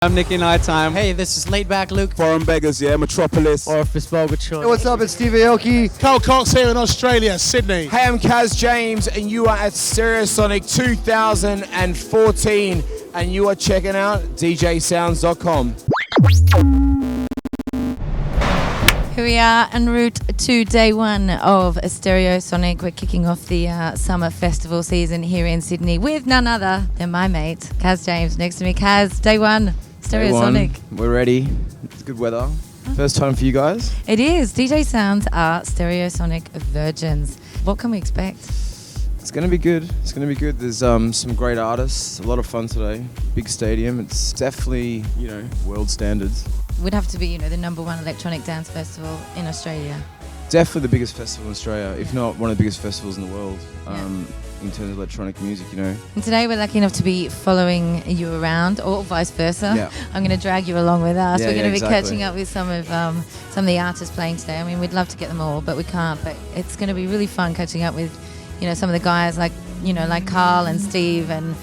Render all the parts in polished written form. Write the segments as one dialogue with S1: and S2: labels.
S1: I'm Nikki Nighttime.
S2: Hey, this is Laidback Luke.
S3: Foreign Beggars, yeah, Metropolis.
S2: Or Fistbogatrol.
S4: Hey, what's up? It's Steve Aoki.
S5: Carl Cox here in Australia, Sydney.
S3: Hey, I'm Kaz James, and you are at Stereosonic 2014, and you are checking out DJsounds.com.
S6: Here we are en route to day one of Stereosonic. We're kicking off the summer festival season here in Sydney with none other than my mate, Kaz James. Next to me, Kaz, day one, Stereosonic.
S3: Day one. We're ready. It's good weather. First time for you guys?
S6: It is. DJ Sounds are Stereosonic virgins. What can we expect?
S3: It's going to be good. It's going to be good. There's some great artists. A lot of fun today. Big stadium. It's definitely, world standards.
S6: Would have to be, the number one electronic dance festival in Australia.
S3: Definitely the biggest festival in Australia, if not one of the biggest festivals in the world, in terms of electronic music,
S6: And today we're lucky enough to be following you around, or vice versa.
S3: Yeah.
S6: I'm going to drag you along with us.
S3: Yeah,
S6: we're going to be
S3: exactly.
S6: catching up with some of the artists playing today. I mean, we'd love to get them all, but we can't. But it's going to be really fun catching up with, some of the guys like Carl and Steve, and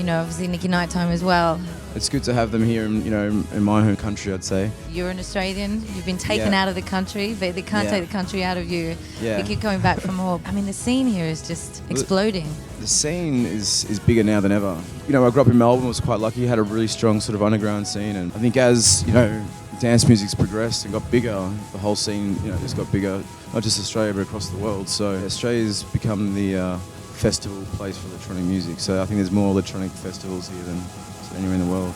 S6: obviously Nikki Nighttime as well.
S3: It's good to have them here in my home country, I'd say.
S6: You're an Australian. You've been taken out of the country, but they can't take the country out of you.
S3: Yeah.
S6: You keep coming back for more. I mean, the scene here is just exploding.
S3: The scene is bigger now than ever. I grew up in Melbourne, was quite lucky, had a really strong sort of underground scene, and I think as, dance music's progressed and got bigger, the whole scene, just got bigger, not just Australia, but across the world. So Australia's become the festival place for electronic music. So I think there's more electronic festivals here than anywhere in the world.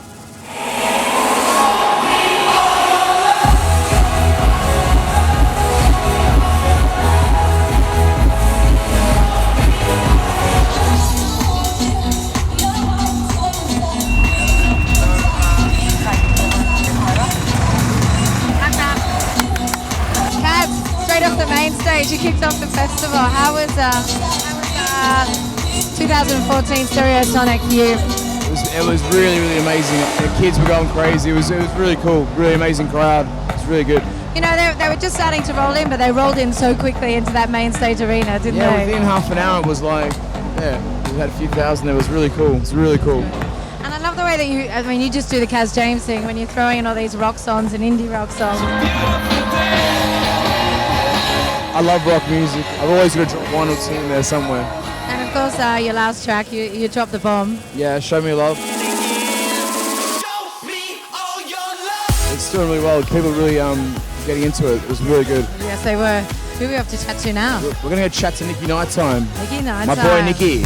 S6: Kaz, straight off the main stage, you kicked off the festival. How was 2014 Stereosonic for you?
S3: It was really, really amazing. The kids were going crazy. It was really cool. Really amazing crowd. It's really good.
S6: They were just starting to roll in, but they rolled in so quickly into that main stage arena, didn't they?
S3: Yeah, within half an hour it was like, we had a few thousand. It was really cool. It's really cool.
S6: And I love the way that you just do the Kaz James thing when you're throwing in all these rock songs and indie rock songs.
S3: I love rock music. I've always got to drop one or two in there somewhere.
S6: And of course, your last track, you dropped the bomb.
S3: Yeah, Show Me Love. It's doing really well. People really getting into it. It was really good.
S6: Yes, they were. Who are we off to chat to now?
S3: We're going to go chat to Nikki Nighttime.
S6: Nikki Nighttime.
S3: My boy Nikki.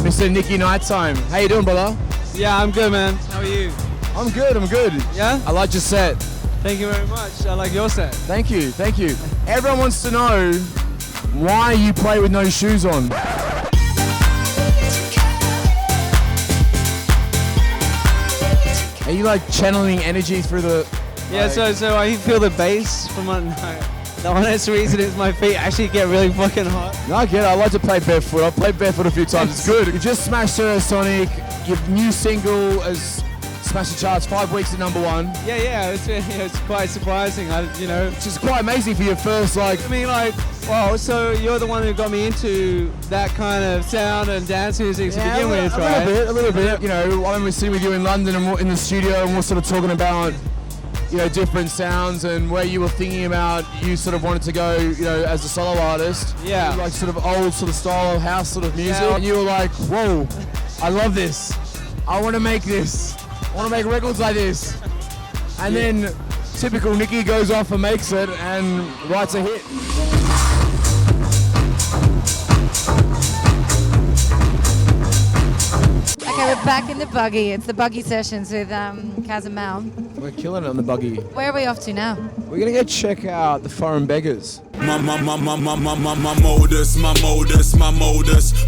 S3: Mr. Nikki Nighttime. How you doing, brother?
S1: Yeah, I'm good, man. How are you?
S3: I'm good.
S1: Yeah?
S3: I like your set.
S1: Thank you very much. I like your set.
S3: Thank you. Everyone wants to know why you play with no shoes on. Are you like channeling energy through the...
S1: Yeah, so I feel the bass from my... The honest reason is my feet actually get really fucking hot.
S3: No, I get it. I like to play barefoot. I've played barefoot a few times. It's good. You just smashed Stereosonic. Your new single has smashed the charts. 5 weeks at number one.
S1: Yeah, it's quite surprising.
S3: Which is quite amazing for your first,
S1: Wow, so you're the one who got me into that kind of sound and dance music to begin with, right?
S3: A little bit. I remember sitting with you in London and in the studio, and we're sort of talking about, different sounds and where you were thinking about you sort of wanted to go, as a solo artist.
S1: Yeah.
S3: Like sort of old sort of style house sort of music.
S1: Yeah.
S3: And you were like, whoa, I love this. I want to make this. I want to make records like this. And then typical Nikki goes off and makes it and writes a hit.
S6: Okay, we're back in the buggy. It's the buggy sessions with Kaz and Mel.
S3: We're killing it on the buggy.
S6: Where are we off to now?
S3: We're going to go check out the Foreign Beggars.
S7: My modus,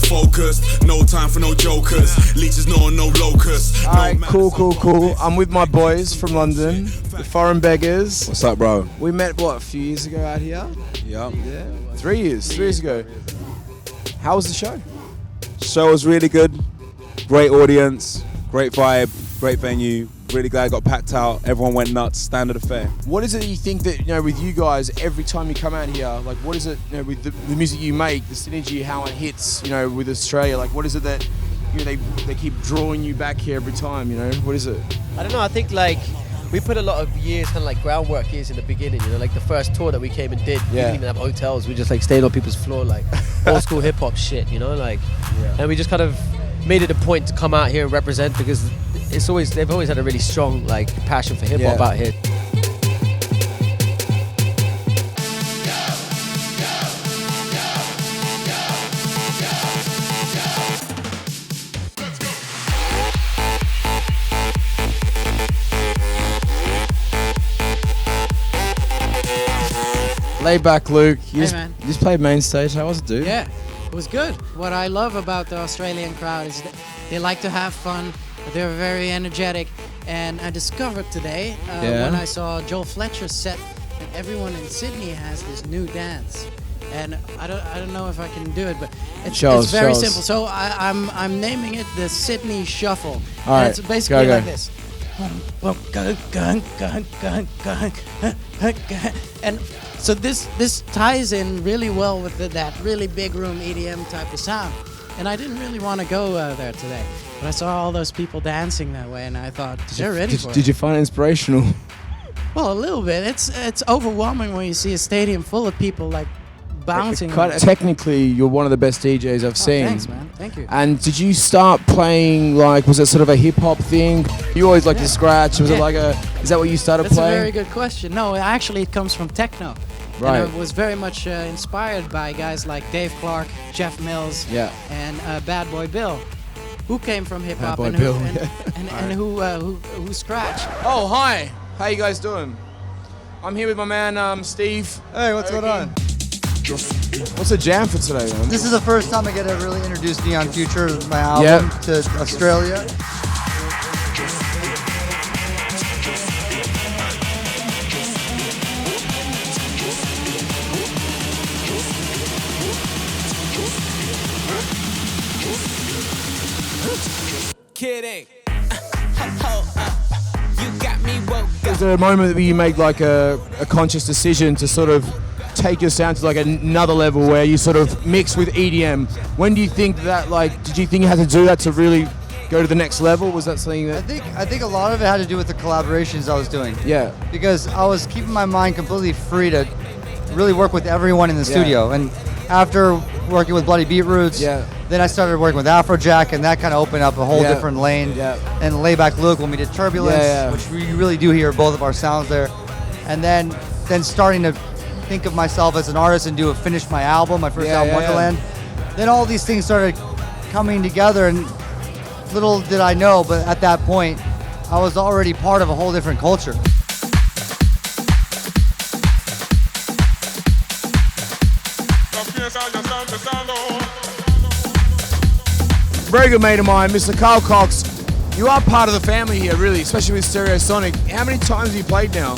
S7: focused, no time for no jokers, leeches, no locusts.
S3: Alright, cool. I'm with my boys from London, the Foreign Beggars.
S8: What's up, bro?
S3: We met, a few years ago out here?
S8: Yeah.
S3: 3 years ago. How was the show?
S8: Show was really good. Great audience, great vibe, great venue.
S2: Really glad it got packed out. Everyone went nuts. Standard affair.
S3: What is it you think that, with you guys, every time you come out here, like what is it, with the music you make, the synergy, how it hits, with Australia, like what is it that, they keep drawing you back here every time, what is it?
S8: I don't know, I think like we put a lot of years, kind of like groundwork years in the beginning, like the first tour that we came and did, we didn't even have hotels, we just like stayed on people's floor, like old school hip hop shit, and we just kind of made it a point to come out here and represent because they've always had a really strong like passion for hip hop out here.
S3: Laidback Luke, you
S9: man.
S3: just played main stage. How was it, dude?
S9: Yeah, it was good. What I love about the Australian crowd is that they like to have fun. They're very energetic. And I discovered today when I saw Joel Fletcher's set that everyone in Sydney has this new dance. And I don't know if I can do it, but it's very simple. So I'm naming it the Sydney Shuffle.
S3: All right,
S9: it's basically
S3: go.
S9: like this. Well, and so this ties in really well with that really big room EDM type of sound. And I didn't really want to go there today, but I saw all those people dancing that way, and I thought they're ready for it.
S3: Did you find it inspirational?
S9: Well, a little bit. It's overwhelming when you see a stadium full of people like bouncing.
S3: Technically, you're one of the best DJs I've seen.
S9: Thanks, man. Thank you.
S3: And did you start playing was it sort of a hip hop thing? You always like to scratch. Was it is that what you started
S9: That's
S3: playing?
S9: a very good question. No, actually it comes from techno.
S3: Right.
S9: And it was very much inspired by guys like Dave Clark, Jeff Mills, and Bad Boy Bill, who came from hip hop and who scratched.
S3: Oh, hi. How you guys doing? I'm here with my man Steve.
S4: Hey, what's going on?
S3: What's the jam for today, man?
S4: This is the first time I get to really introduce Neon Future, my album, to Australia.
S10: Kidding. Hold up. You got me woke up.
S3: Is there a moment where you make like a conscious decision to sort of take your sound to like another level where you sort of mix with EDM? When do you think that did you think you had to do that to really go to the next level? Was that something that...
S4: I think a lot of it had to do with the collaborations I was doing.
S3: Yeah.
S4: Because I was keeping my mind completely free to really work with everyone in the studio. And after working with Bloody Beetroots, then I started working with Afrojack, and that kind of opened up a whole different lane. And Laidback Luke when we did Turbulence, which we really do hear both of our sounds there. And then starting to think of myself as an artist and finish my album, my first album, Wonderland. Then all these things started coming together, and little did I know, but at that point, I was already part of a whole different culture.
S3: Very good mate of mine, Mr. Carl Cox. You are part of the family here, really, especially with Stereosonic. How many times have you played now?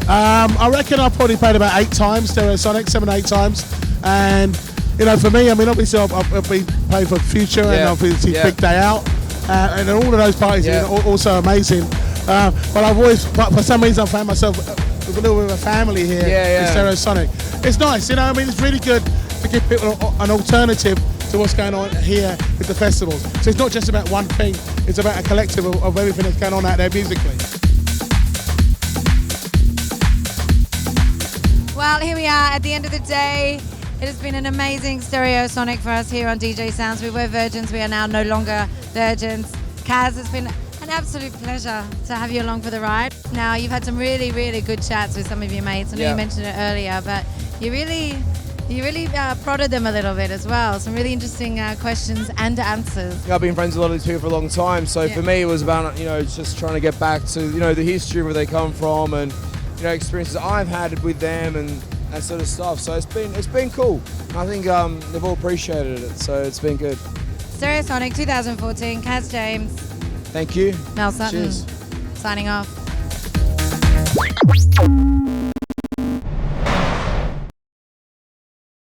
S5: I reckon I've probably played about 8 times, Stereosonic, 7, 8 times. And, for me, obviously I've been playing for Future and obviously Big Day Out. And all of those parties are also amazing. But I've always, for some reason, I found myself with a little bit of a family here in Stereosonic. It's nice, it's really good to give people an alternative to what's going on here with the festivals. So it's not just about one thing, it's about a collective of everything that's going on out there musically.
S6: Well, here we are at the end of the day. It has been an amazing Stereosonic for us here on DJsounds. We were virgins, we are now no longer virgins. Kaz, it's been an absolute pleasure to have you along for the ride. Now, you've had some really, really good chats with some of your mates. I know you mentioned it earlier, but you really prodded them a little bit as well. Some really interesting questions and answers.
S3: I've been friends with a lot of these people for a long time, so for me it was about just trying to get back to the history of where they come from and experiences I've had with them and that sort of stuff. So it's been cool. I think they've all appreciated it, so it's been good.
S6: Stereosonic 2014, Kaz James.
S3: Thank you.
S6: Mel Sutton.
S3: Cheers.
S6: Signing off.